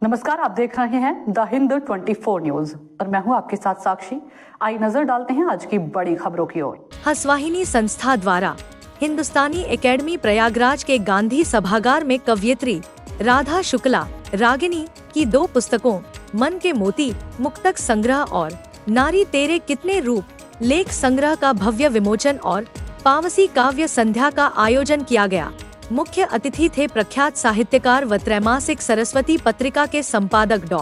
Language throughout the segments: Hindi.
नमस्कार, आप देख रहे हैं द हिंद 24 न्यूज और मैं हूं आपके साथ साक्षी। आइए नजर डालते हैं आज की बड़ी खबरों की ओर। हंसवाहिनी संस्था द्वारा हिंदुस्तानी एकेडमी प्रयागराज के गांधी सभागार में कवयित्री राधा शुक्ला रागिनी की 2 पुस्तकों मन के मोती मुक्तक संग्रह और नारी तेरे कितने रूप लेख संग्रह का भव्य विमोचन और पावसी काव्य संध्या का आयोजन किया गया। मुख्य अतिथि थे प्रख्यात साहित्यकार व त्रैमासिक सरस्वती पत्रिका के संपादक डॉ.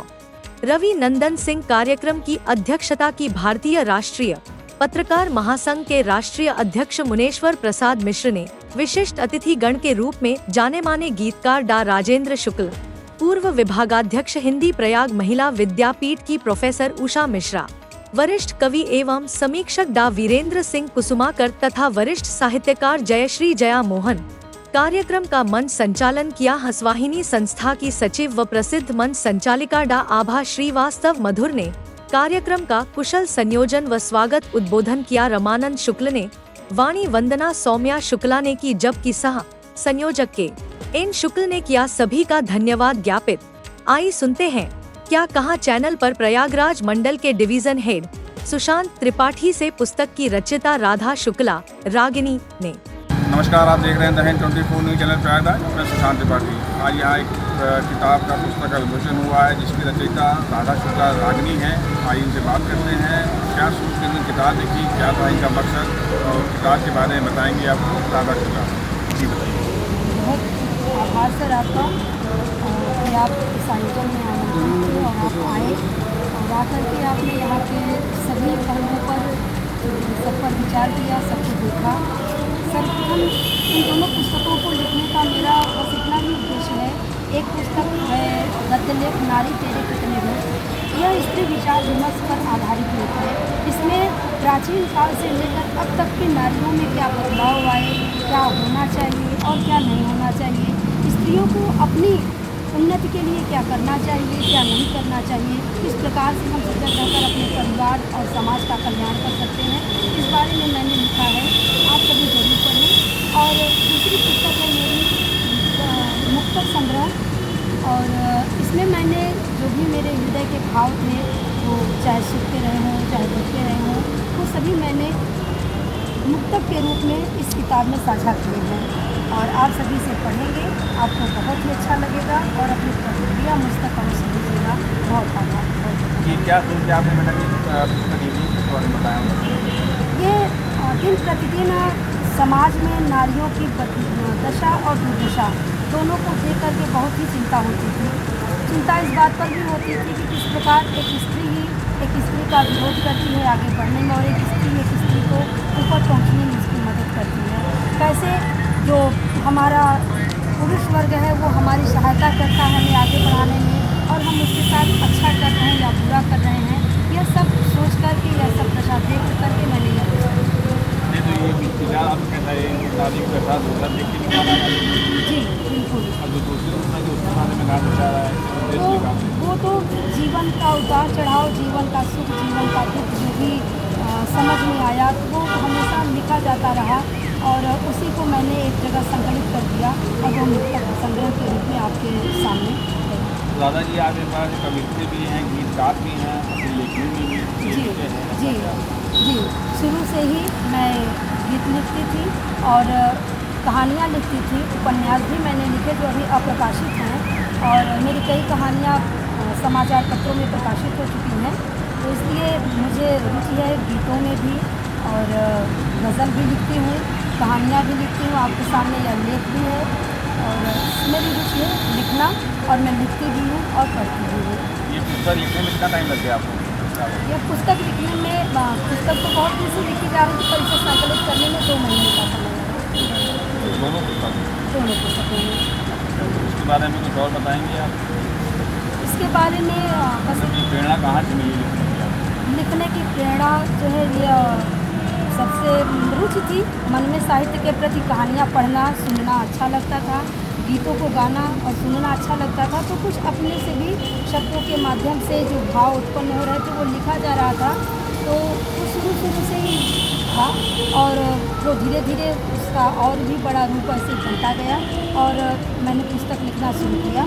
रवि नंदन सिंह। कार्यक्रम की अध्यक्षता की भारतीय राष्ट्रीय पत्रकार महासंघ के राष्ट्रीय अध्यक्ष मुनेश्वर प्रसाद मिश्र ने। विशिष्ट अतिथि गण के रूप में जाने माने गीतकार डा. राजेंद्र शुक्ल, पूर्व विभागाध्यक्ष हिंदी प्रयाग महिला विद्यापीठ की प्रोफेसर उषा मिश्रा, वरिष्ठ कवि एवं समीक्षक डा. वीरेंद्र सिंह कुसुमाकर तथा वरिष्ठ साहित्यकार जयश्री जया मोहन। कार्यक्रम का मंच संचालन किया हंसवाहिनी संस्था की सचिव व प्रसिद्ध मंच संचालिका डा. आभा श्रीवास्तव मधुर ने। कार्यक्रम का कुशल संयोजन व स्वागत उद्बोधन किया रमानंद शुक्ल ने। वाणी वंदना सौम्या शुक्ला ने की, जबकि सह संयोजक के एन शुक्ल ने किया। सभी का धन्यवाद ज्ञापित। आइए सुनते हैं क्या कहा चैनल पर प्रयागराज मंडल के डिवीजन हेड सुशांत त्रिपाठी से पुस्तक की रचयिता राधा शुक्ला रागिनी ने। नमस्कार, आप देख रहे हैं the Hind 24 news channel Prayagraj. मैं सुशांत त्रिपाठी। आज यहाँ एक किताब का पुस्तक का विमोचन हुआ है जिसकी रचयिता राधा शुक्ला रागिनी है। आइए उनसे बात करते हैं, क्या सोच के उन्होंने किताब लिखी, क्या था इनका मकसद और किताब के बारे में बताएंगे आपको राधा शुक्ला जी। बताइए। बहुत आभार सर आपका कि आप इस आयोजन में आमंत्रित थे और आप आए और आकर के आपने यहाँ के सभी पहलुओं पर सब पर विचार किया, सबको देखा। सर्वप्रथम इन दोनों पुस्तकों को लिखने का मेरा बस इतना ही उद्देश्य है। एक पुस्तक है गद्य लेख नारी तेरे कितने रूप। यह स्त्री विचार विमर्श पर आधारित लेख है। इसमें प्राचीन काल से लेकर अब तक की नारियों में क्या बदलाव आए, क्या होना चाहिए और क्या नहीं होना चाहिए, स्त्रियों को अपनी उन्नति के लिए क्या करना चाहिए, क्या नहीं करना चाहिए, किस प्रकार से हम सजग रहकर अपने परिवार और समाज का कल्याण कर सकते हैं, इस बारे में मैंने लिखा है। आप सभी जरूर पढ़ें। और दूसरी पुस्तक है मेरी मुक्तक संग्रह और इसमें मैंने जो भी मेरे हृदय के भाव थे, वो चाहे सुख के रहे हों चाहे दुख के रहे हों, वो सभी मैंने मुक्तक के रूप में इस किताब में साझा किए हैं और आप सभी से पढ़ेंगे, आपको बहुत ही अच्छा लगेगा और अपनी प्रतिक्रिया मुझ तक अवश्य दीजिएगा। बहुत आभार। ये क्या सोच के आपने मैंने पुस्तक लिखी इस बारे में बताया? ये दिन प्रतिदिन समाज में नारियों की दशा और दुर्दशा दोनों को देख करके बहुत ही चिंता होती थी। चिंता इस बात पर भी होती थी कि किस प्रकार एक स्त्री का विरोध करती है आगे बढ़ने में और एक स्त्री को ऊपर पहुंचने में उसकी मदद करती है। कैसे जो हमारा पुरुष वर्ग है वो हमारी सहायता करता है हमें आगे बढ़ाने में और हम उसके साथ अच्छा कर रहे हैं या बुरा कर रहे हैं, यह सब सोच करके यह सब दशा देख करके मैंने यह जी बिल्कुल। वो तो जीवन का उतार चढ़ाव, जीवन का सुख, जीवन का दुख जो भी समझ में आया तो वो हमेशा लिखा जाता रहा और उसी को मैंने एक जगह संकलित कर दिया और वो मुक्तक संग्रह के रूप में आपके सामने। दादा जी आपके पास कवित्री भी हैं, गीतकार भी हैं, अपनी लेखनी भी जी जी जी। शुरू से ही मैं गीत लिखती थी और कहानियाँ लिखती थी। उपन्यास भी मैंने लिखे जो अभी अप्रकाशित हैं और मेरी कई कहानियाँ समाचार पत्रों में प्रकाशित हो चुकी हैं। तो इसलिए मुझे रुचि है गीतों में भी और गज़ल भी लिखती हूँ, कहानियाँ भी लिखती हूँ। आपके सामने यह लेख भी है और मेरी रुचि है लिखना और मैं लिखती भी हूँ और पढ़ती भी हूँ। ये पुस्तक लिखने में कितना टाइम लग गया आपको? यह पुस्तक लिखने में पुस्तक तो बहुत दिन से लिखी जा रही थी पर इसे संकलित करने में 2 महीने का समय लगा। दोनों पुस्तकों में इसके बारे में कुछ और बताएंगे आप? इसके बारे में बस प्रेरणा कहाँ से मिली लिखने की प्रेरणा जो है ये सबसे रुचि थी मन में। साहित्य के प्रति कहानियाँ पढ़ना सुनना अच्छा लगता था, गीतों को गाना और सुनना अच्छा लगता था। तो कुछ अपने से भी शब्दों के माध्यम से जो भाव उत्पन्न हो रहे थे वो लिखा जा रहा था। तो वो शुरू से ही था और जो धीरे धीरे उसका और भी बड़ा रूप ऐसे बनता गया और मैंने पुस्तक लिखना शुरू किया।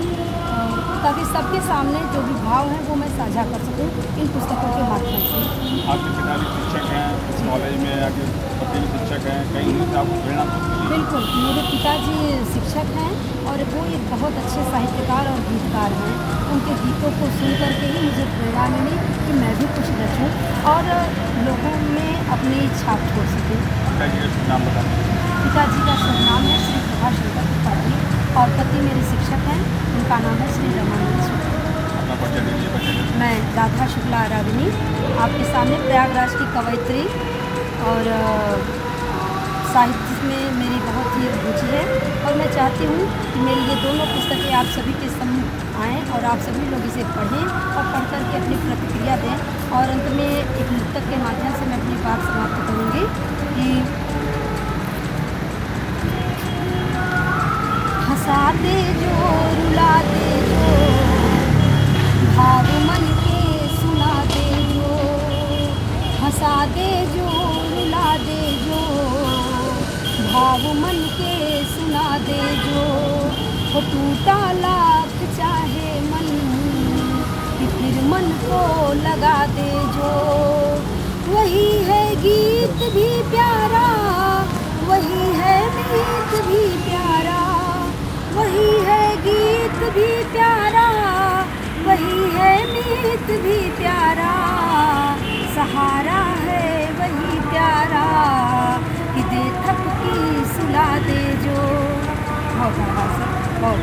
ताकि सबके सामने जो भी भाव हैं वो मैं साझा कर सकूं इन पुस्तकों के माध्यम से। आपके पिता भी शिक्षक हैं कॉलेज में, आपके पति भी शिक्षक हैं, कहीं से आपको प्रेरणा मिलती है? बिल्कुल, मेरे पिताजी शिक्षक हैं और वो एक बहुत अच्छे साहित्यकार और गीतकार हैं। उनके गीतों को सुन करके ही मुझे प्रेरणा मिली कि मैं भी कुछ रचूं और लोगों में अपनी छाप छोड़ सकूं। पिताजी का शुभ नाम बताइए। पिताजी का शुभ नाम है श्री प्रभाष शंकर त्रिपाठी और पति मेरे शिक्षक हैं, उनका नाम है श्री रमानंद शुक्ला। अपना परिचय दीजिए बच्चे। मैं राधा शुक्ला रागिनी आपके सामने प्रयागराज की कवयित्री और साहित्य में मेरी बहुत ही रुचि है और मैं चाहती हूँ कि मेरी ये दोनों पुस्तकें आप सभी के सम्मुख आएँ और आप सभी लोग इसे पढ़ें और पढ़ कर के अपनी प्रतिक्रिया दें। और अंत में एक मुक्तक के माध्यम से मैं अपनी बात समाप्त करूँगी कि हंसा दे जो रुला दे जो भाव मन के सुना दे जो, हंसा दे जो रुला दे जो भाव मन के सुना दे जो, हो टूटा लाख चाहे मन कि फिर मन को लगा दे जो, वही है गीत भी प्यारा, वही है मीत भी प्यारा, वही है गीत भी प्यारा, वही है मीत भी प्यारा, सहारा है वही प्यारा कि दे थक की सुला दे जो। बहुत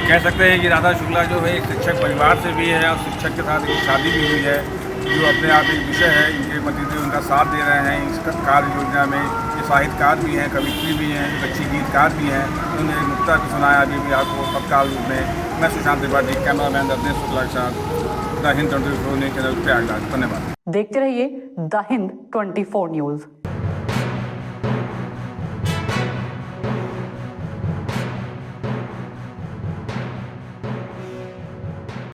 कह सकते हैं कि राधा शुक्ला जो है एक शिक्षक परिवार से भी है और शिक्षक के साथ एक शादी भी हुई है, जो अपने आप एक विषय है। इनके पतिदेव उनका साथ दे रहे हैं इस कार्य योजना में। ये साहित्यकार भी हैं, कवित्री भी हैं, बच्ची गीतकार भी हैं। उन्होंने मुक्ता भी सुनाया अभी भी आपको तत्काल रूप में। मैं सुशांत त्रिपाठी, कैमरामैन रत्नेश शुक्ला के साथ the Hind 24 news channel Prayagraj. धन्यवाद। देखते रहिए द हिंद 24 न्यूज।